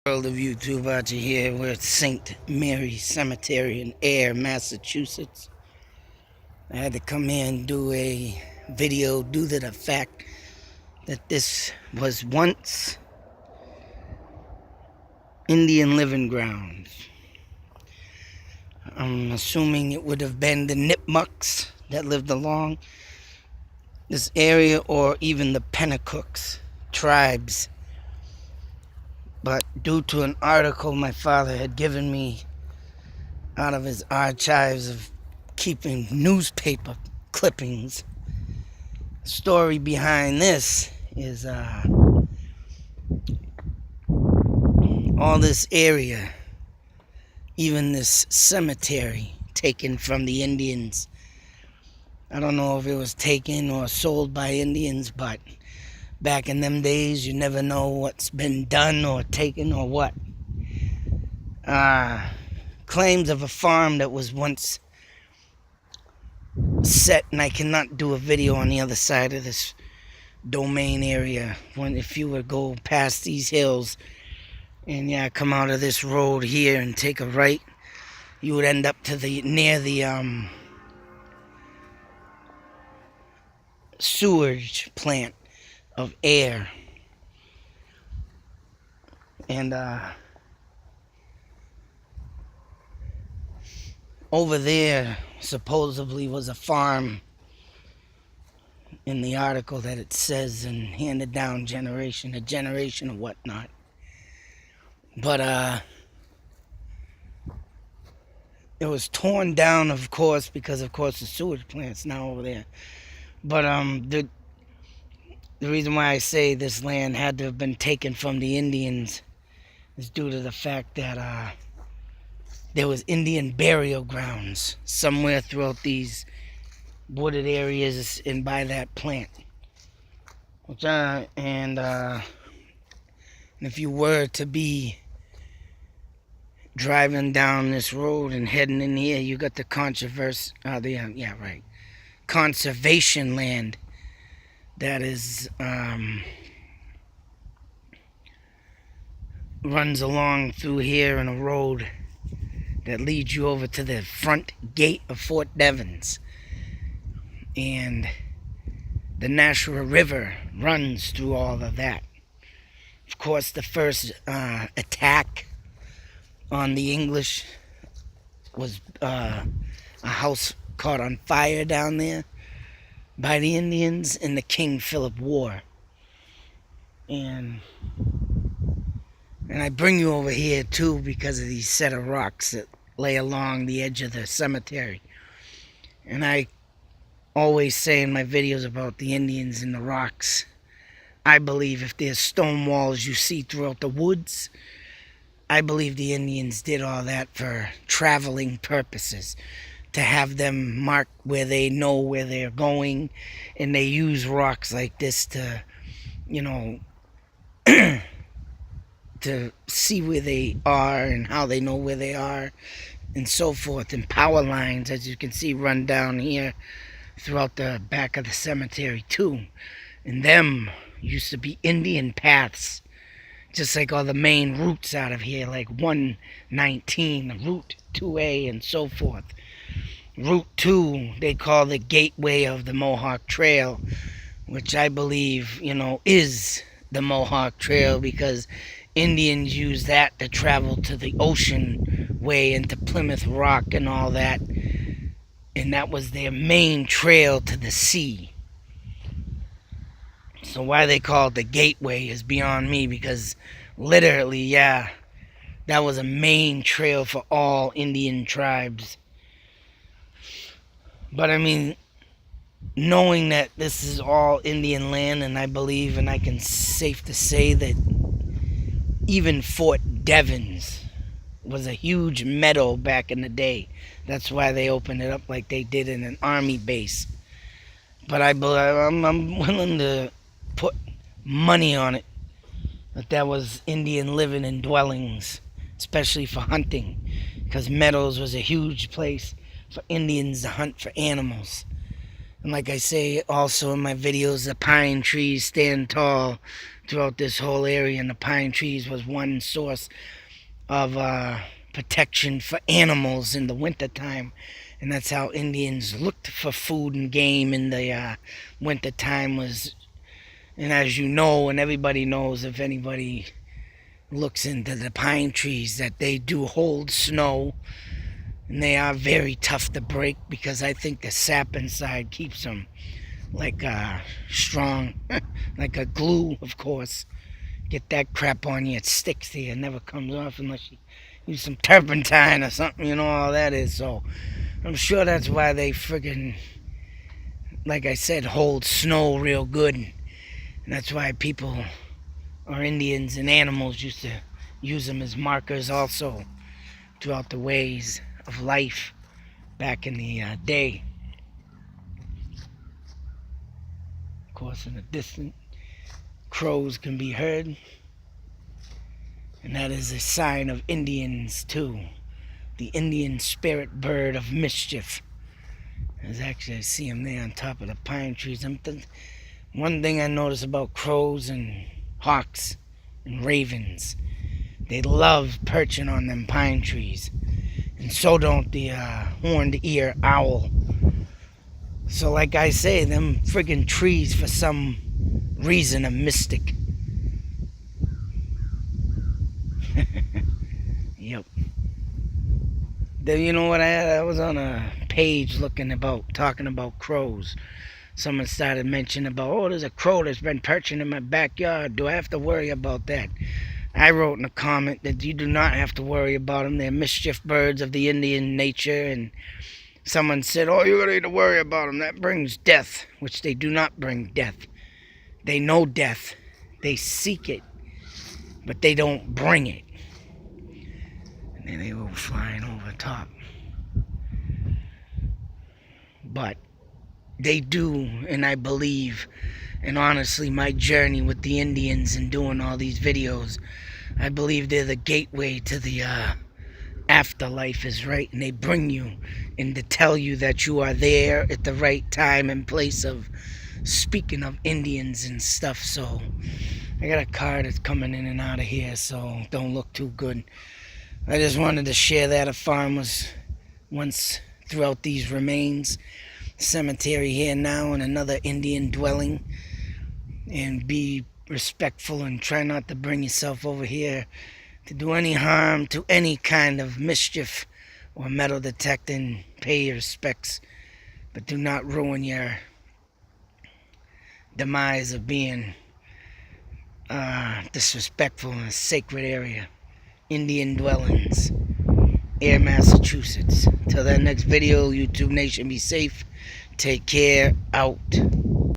World of YouTube out here. We're at St. Mary's Cemetery in Ayer, Massachusetts. I had to come here and do a video due to the fact that this was once Indian living grounds. I'm assuming it would have been the Nipmucs that lived along this area, or even the Pennacook tribes. But due to an article my father had given me out of his archives of keeping newspaper clippings, the story behind this is all this area, even this cemetery, taken from the Indians. I don't know if it was taken or sold by Indians, but back in them days, you never know what's been done or taken or what. Claims of a farm that was once set, and I cannot do a video on the other side of this domain area. If you would go past these hills and come out of this road here and take a right, you would end up to near the sewage plant of Ayer. And over there supposedly was a farm in the article that it says, and handed down generation to generation or whatnot. But it was torn down, of course, because of course the sewage plant's now over there. But the reason why I say this land had to have been taken from the Indians is due to the fact that there was Indian burial grounds somewhere throughout these wooded areas and by that plant. And if you were to be driving down this road and heading in here, you got the conservation land that is runs along through here in a road that leads you over to the front gate of Fort Devens. And the Nashua River runs through all of that. Of course, the first attack on the English was a house caught on fire down there by the Indians in the King Philip War. And I bring you over here too because of these set of rocks that lay along the edge of the cemetery. And I always say in my videos about the Indians and the rocks, I believe if there's stone walls you see throughout the woods, I believe the Indians did all that for traveling purposes, to have them mark where they know where they're going, and they use rocks like this to, to see where they are and how they know where they are and so forth. And power lines, as you can see, run down here throughout the back of the cemetery too. And them used to be Indian paths, just like all the main routes out of here, like 119, Route 2A, and so forth. Route 2, they call the gateway of the Mohawk Trail, which I believe, is the Mohawk Trail, because Indians use that to travel to the ocean way into Plymouth Rock and all that. And that was their main trail to the sea. So why they call it the gateway is beyond me, because literally, that was a main trail for all Indian tribes. But I mean, knowing that this is all Indian land, and I believe, and I can safe to say that even Fort Devens was a huge meadow back in the day. That's why they opened it up like they did in an army base. But I'm willing to put money on it that was Indian living and dwellings, especially for hunting, because Meadows was a huge place for Indians to hunt for animals. And like I say also in my videos, the pine trees stand tall throughout this whole area, and the pine trees was one source of protection for animals in the wintertime. And that's how Indians looked for food and game in the wintertime was. And as you know, and everybody knows, if anybody looks into the pine trees, that they do hold snow, and they are very tough to break, because I think the sap inside keeps them like strong, like a glue, of course. Get that crap on you, it sticks to you, it never comes off unless you use some turpentine or something, you know how that is. So I'm sure that's why they friggin', like I said, hold snow real good. And that's why people, or Indians and animals, used to use them as markers also throughout the ways of life back in the day. Of course, in the distance, crows can be heard, and that is a sign of Indians too. The Indian spirit bird of mischief. There's actually, I see him there on top of the pine trees. One thing I notice about crows and hawks and ravens, they love perching on them pine trees. And so don't the horned ear owl. So like I say, them friggin' trees for some reason are mystic. Yep. You know what I was on a page talking about crows. Someone started mentioning about, oh, there's a crow that's been perching in my backyard. Do I have to worry about that? I wrote in a comment that you do not have to worry about them. They're mischief birds of the Indian nature. And someone said, oh, you don't need to worry about them. That brings death, which they do not bring death. They know death. They seek it, but they don't bring it. And then they go flying over top. But they do, and I believe, and honestly, my journey with the Indians and doing all these videos, I believe they're the gateway to the afterlife is right, and they bring you and to tell you that you are there at the right time and place of speaking of Indians and stuff. So I got a car that's coming in and out of here, so don't look too good. I just wanted to share that a farm was once throughout these remains. Cemetery here now, and another Indian dwelling. And be respectful and try not to bring yourself over here to do any harm to any kind of mischief or metal detecting. Pay your respects, but do not ruin your demise of being disrespectful in a sacred area. Indian dwellings, Ayer, Massachusetts. Till that next video, YouTube Nation, be safe. Take care. Out.